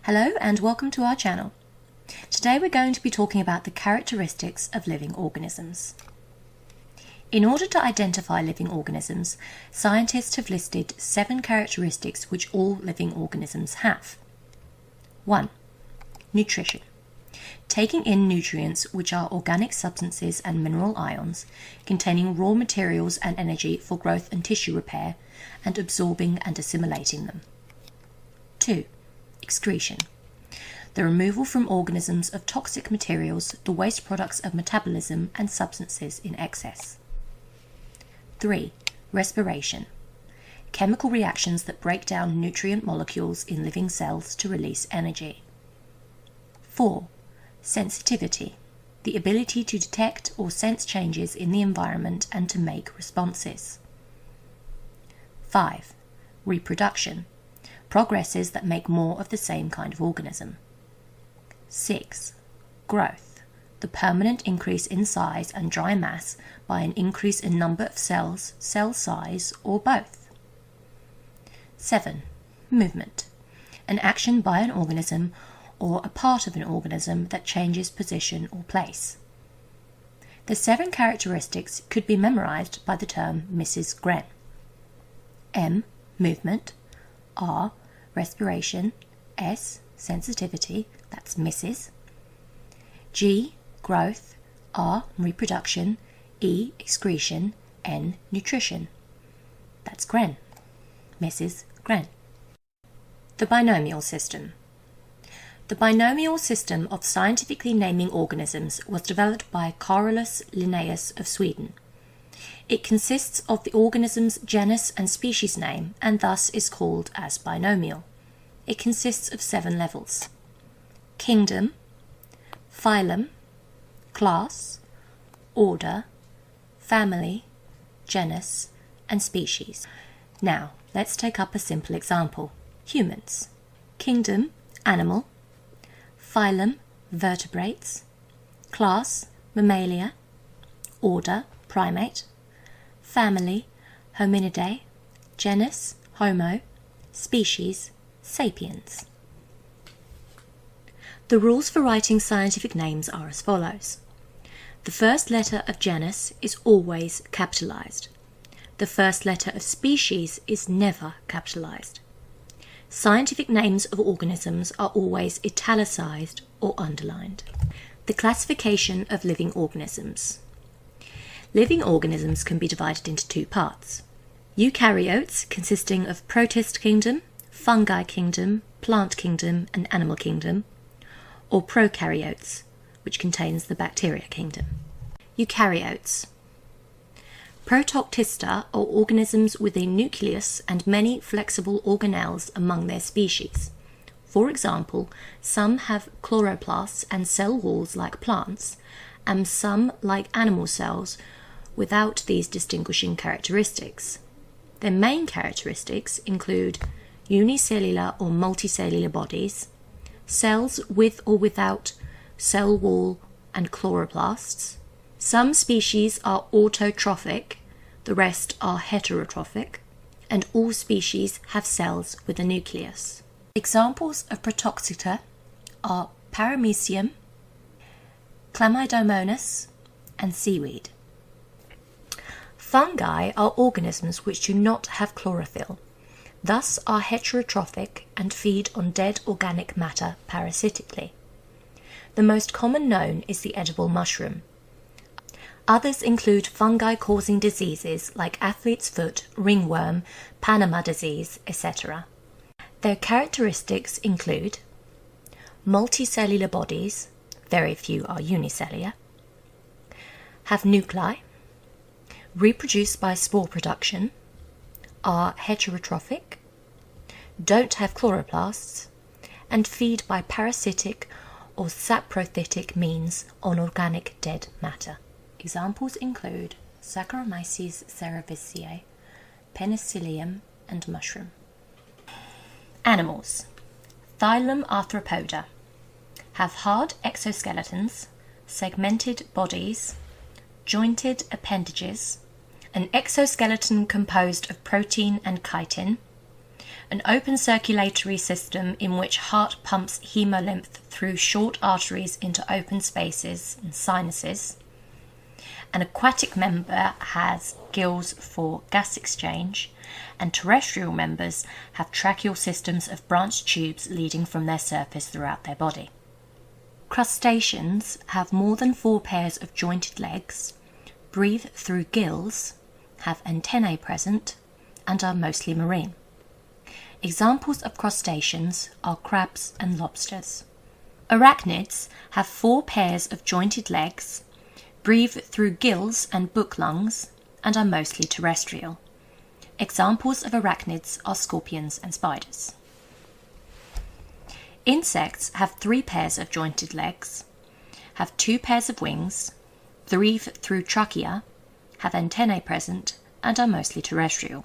Hello and welcome to our channel. Today we're going to be talking about the characteristics of living organisms. In order to identify living organisms, scientists have listed 7 characteristics which all living organisms have. 1. Nutrition. Taking in nutrients, which are organic substances and mineral ions, containing raw materials and energy for growth and tissue repair, and absorbing and assimilating them. 2. Excretion. The removal from organisms of toxic materials, the waste products of metabolism and substances in excess. 3. Respiration. Chemical reactions that break down nutrient molecules in living cells to release energy. 4. Sensitivity. The ability to detect or sense changes in the environment and to make responses. 5. Reproduction. Progresses that make more of the same kind of organism. 6. Growth. The permanent increase in size and dry mass by an increase in number of cells, cell size, or both. 7. Movement. An action by an organism or a part of an organism that changes position or place. The 7 characteristics could be memorized by the term Mrs. Gren. M. Movement. R. Respiration. S. Sensitivity, that's Mrs. G. Growth. R. Reproduction. E. Excretion. N. Nutrition. That's Gren. Mrs. Gren. The binomial system. The binomial system of scientifically naming organisms was developed by Carolus Linnaeus of Sweden. It consists of the organism's genus and species name and thus is called as binomial. It consists of 7 levels: kingdom, phylum, class, order, family, genus, and species. Now, let's take up a simple example. Humans. Kingdom, animal. Phylum, vertebrates. Class, mammalia. Order, primate. Family, Hominidae. Genus, Homo. Species, Sapiens. The rules for writing scientific names are as follows. The first letter of genus is always capitalized. The first letter of species is never capitalized. Scientific names of organisms are always italicized or underlined. The classification of living organisms. Living organisms can be divided into 2 parts. Eukaryotes, consisting of Protist kingdom, Fungi kingdom, Plant kingdom, and Animal kingdom, or Prokaryotes, which contains the Bacteria kingdom. Eukaryotes. Prototista are organisms with a nucleus and many flexible organelles among their species. For example, some have chloroplasts and cell walls like plants, and some, like animal cells, without these distinguishing characteristics. Their main characteristics include unicellular or multicellular bodies, cells with or without cell wall and chloroplasts. Some species are autotrophic, the rest are heterotrophic, and all species have cells with a nucleus. Examples of Prototista are Paramecium, Chlamydomonas, and seaweed. Fungi are organisms which do not have chlorophyll, thus are heterotrophic and feed on dead organic matter parasitically. The most common known is the edible mushroom. Others include fungi causing diseases like athlete's foot, ringworm, Panama disease, etc. Their characteristics include multicellular bodies, very few are unicellular, have nuclei, reproduce by spore production, are heterotrophic, don't have chloroplasts, and feed by parasitic or saprothitic means on organic dead matter. Examples include Saccharomyces cerevisiae, Penicillium, and mushroom. Animals. Phylum Arthropoda. Have hard exoskeletons, segmented bodies, jointed appendages, an exoskeleton composed of protein and chitin, an open circulatory system in which heart pumps hemolymph through short arteries into open spaces and sinuses. An aquatic member has gills for gas exchange, and terrestrial members have tracheal systems of branched tubes leading from their surface throughout their body. Crustaceans have more than 4 pairs of jointed legs, breathe through gills, have antennae present, and are mostly marine. Examples of crustaceans are crabs and lobsters. Arachnids have 4 pairs of jointed legs, breathe through gills and book lungs, and are mostly terrestrial. Examples of arachnids are scorpions and spiders. Insects have 3 pairs of jointed legs, have 2 pairs of wings, breathe through trachea, have antennae present, and are mostly terrestrial.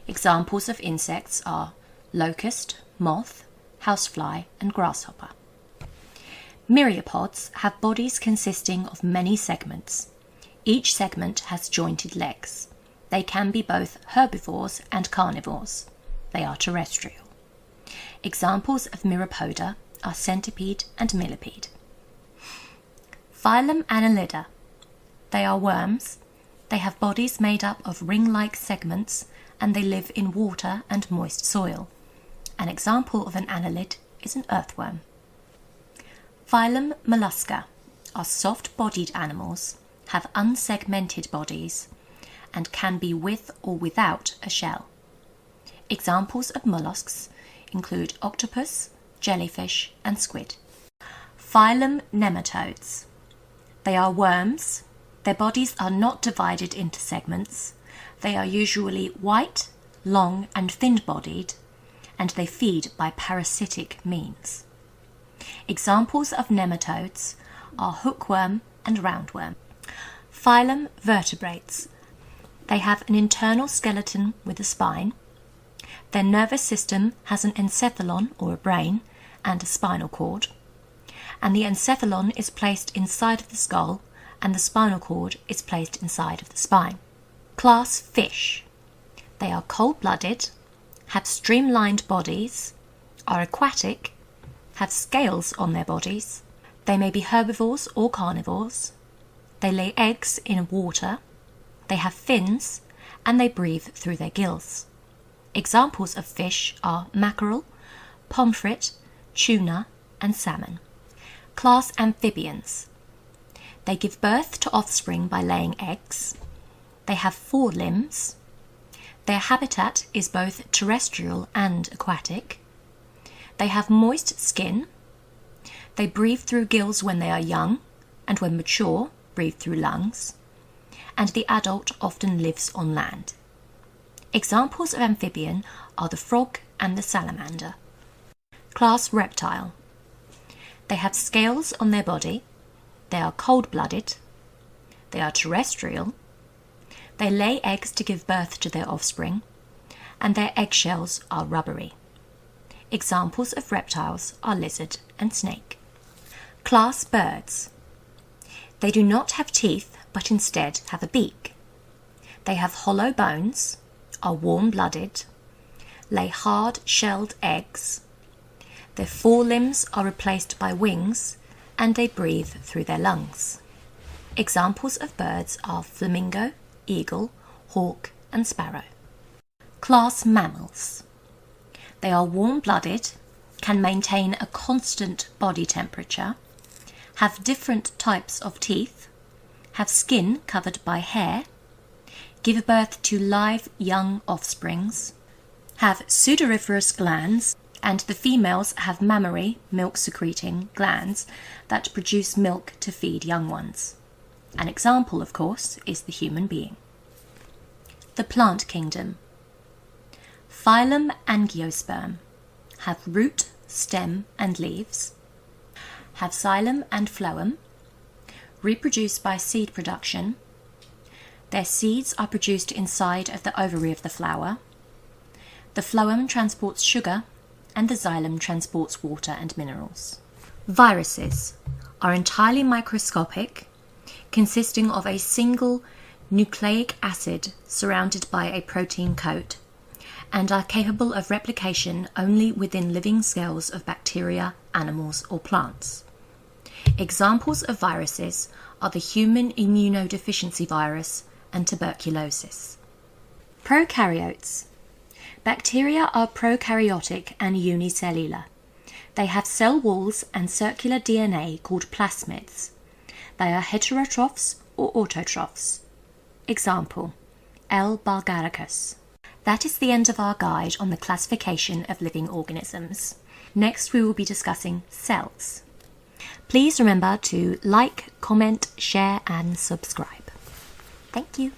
Examples of insects are locust, moth, housefly, and grasshopper. Myriapods have bodies consisting of many segments. Each segment has jointed legs. They can be both herbivores and carnivores. They are terrestrial. Examples of myriapoda are centipede and millipede. Phylum Annelida. They are worms. They have bodies made up of ring-like segments, and they live in water and moist soil. An example of an annelid is an earthworm. Phylum Mollusca are soft-bodied animals, have unsegmented bodies, and can be with or without a shell. Examples of mollusks include octopus, jellyfish, and squid. Phylum Nematodes. They are worms. Their bodies are not divided into segments. They are usually white, long, and thin-bodied, and they feed by parasitic means. Examples of nematodes are hookworm and roundworm. Phylum Vertebrates. They have an internal skeleton with a spine. Their nervous system has an encephalon, or a brain, and a spinal cord. And the encephalon is placed inside of the skull, and the spinal cord is placed inside of the spine. Class Fish. They are cold-blooded, have streamlined bodies, are aquatic, have scales on their bodies. They may be herbivores or carnivores. They lay eggs in water. They have fins, and they breathe through their gills. Examples of fish are mackerel, pomfret, tuna, and salmon. Class Amphibians. They give birth to offspring by laying eggs. They have 4 limbs. Their habitat is both terrestrial and aquatic. They have moist skin. They breathe through gills when they are young, and when mature, breathe through lungs. And the adult often lives on land. Examples of amphibian are the frog and the salamander. Class Reptile. They have scales on their body. They are cold-blooded. They are terrestrial. They lay eggs to give birth to their offspring, and their eggshells are rubbery. Examples of reptiles are lizard and snake. Class Birds. They do not have teeth, but instead have a beak. They have hollow bones, are warm-blooded, lay hard-shelled eggs. Their forelimbs are replaced by wings, and they breathe through their lungs. Examples of birds are flamingo, eagle, hawk, and sparrow. Class Mammals. They are warm-blooded, can maintain a constant body temperature, have different types of teeth, have skin covered by hair, give birth to live young offsprings, have sudoriferous glands, and the females have mammary, milk-secreting glands that produce milk to feed young ones. An example, of course, is the human being. The plant kingdom. Phylum Angiosperm. Have root, stem, and leaves. Have xylem and phloem. Reproduce by seed production. Their seeds are produced inside of the ovary of the flower. The phloem transports sugar, and the xylem transports water and minerals. Viruses are entirely microscopic, consisting of a single nucleic acid surrounded by a protein coat, and are capable of replication only within living cells of bacteria, animals, or plants. Examples of viruses are the human immunodeficiency virus and tuberculosis. Prokaryotes. Bacteria are prokaryotic and unicellular. They have cell walls and circular DNA called plasmids. They are heterotrophs or autotrophs. Example, L. bulgaricus. That is the end of our guide on the classification of living organisms. Next, we will be discussing cells. Please remember to like, comment, share, and subscribe. Thank you.